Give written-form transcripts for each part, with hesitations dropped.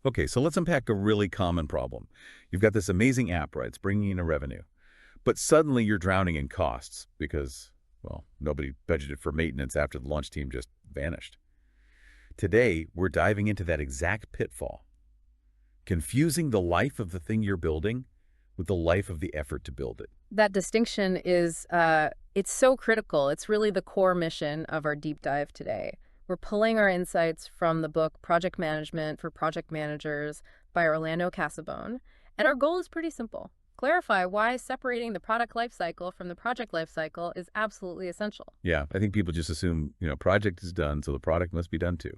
Okay, so let's unpack a really common problem. You've got this amazing app, right? It's bringing in a revenue. But suddenly you're drowning in costs because, well, nobody budgeted for maintenance after the launch team just vanished. Today, we're diving into that exact pitfall, confusing the life of the thing you're building with the life of the effort to build it. That distinction is, it's so critical. It's really the core mission of our deep dive today. We're pulling our insights from the book Project Management for Project Managers by Orlando Casabone. And our goal is pretty simple. Clarify why separating the product lifecycle from the project lifecycle is absolutely essential. Yeah, I think people just assume, project is done, so the product must be done too.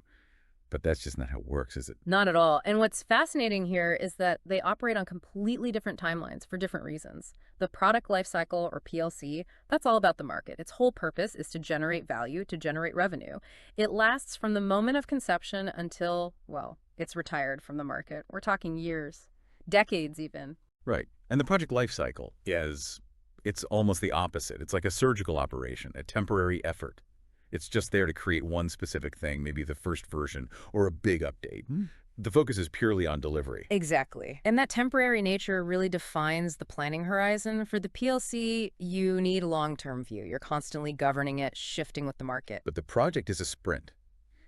But that's just not how it works, is it? Not at all. And what's fascinating here is that they operate on completely different timelines for different reasons. The product lifecycle, or PLC, that's all about the market. Its whole purpose is to generate value, to generate revenue. It lasts from the moment of conception until, well, it's retired from the market. We're talking years, decades even. Right. And the project life cycle it's almost the opposite. It's like a surgical operation, a temporary effort. It's just there to create one specific thing, maybe the first version or a big update. The focus is purely on delivery. Exactly. And that temporary nature really defines the planning horizon. For the PLC, you need a long-term view. You're constantly governing it, shifting with the market. But the project is a sprint.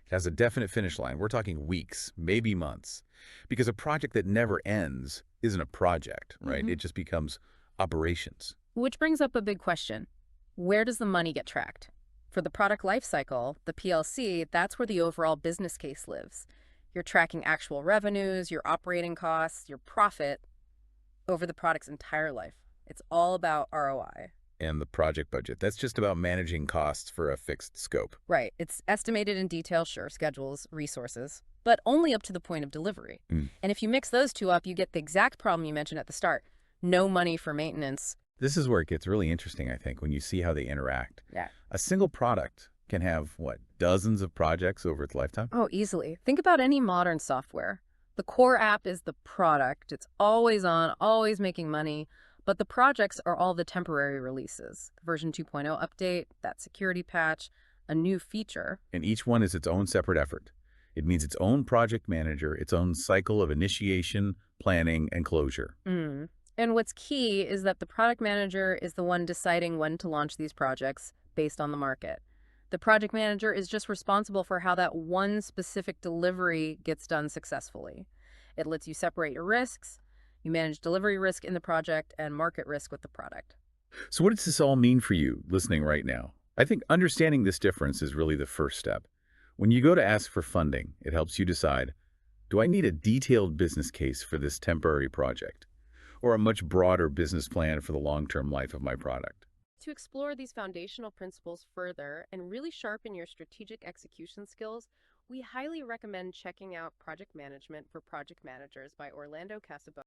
It has a definite finish line. We're talking weeks, maybe months. Because a project that never ends isn't a project, right? It just becomes operations. Which brings up a big question. Where does the money get tracked? For the product lifecycle, the PLC, that's where the overall business case lives. You're tracking actual revenues, your operating costs, your profit over the product's entire life. It's all about ROI. And the project budget, that's just about managing costs for a fixed scope. Right. It's estimated in detail, sure, schedules, resources, but only up to the point of delivery. And if you mix those two up, you get the exact problem you mentioned at the start. No money for maintenance. This is where it gets really interesting, I think, when you see how they interact. Yeah. A single product can have, what, dozens of projects over its lifetime? Oh, easily. Think about any modern software. The core app is the product. It's always on, always making money. But the projects are all the temporary releases. Version 2.0 update, that security patch, a new feature. And each one is its own separate effort. It means its own project manager, its own cycle of initiation, planning, and closure. And what's key is that the product manager is the one deciding when to launch these projects based on the market. The project manager is just responsible for how that one specific delivery gets done successfully. It lets you separate your risks. You manage delivery risk in the project and market risk with the product. So what does this all mean for you listening right now? I think understanding this difference is really the first step. When you go to ask for funding, it helps you decide, do I need a detailed business case for this temporary project, or a much broader business plan for the long-term life of my product? To explore these foundational principles further and really sharpen your strategic execution skills, we highly recommend checking out Project Management for Project Managers by Orlando Casabone.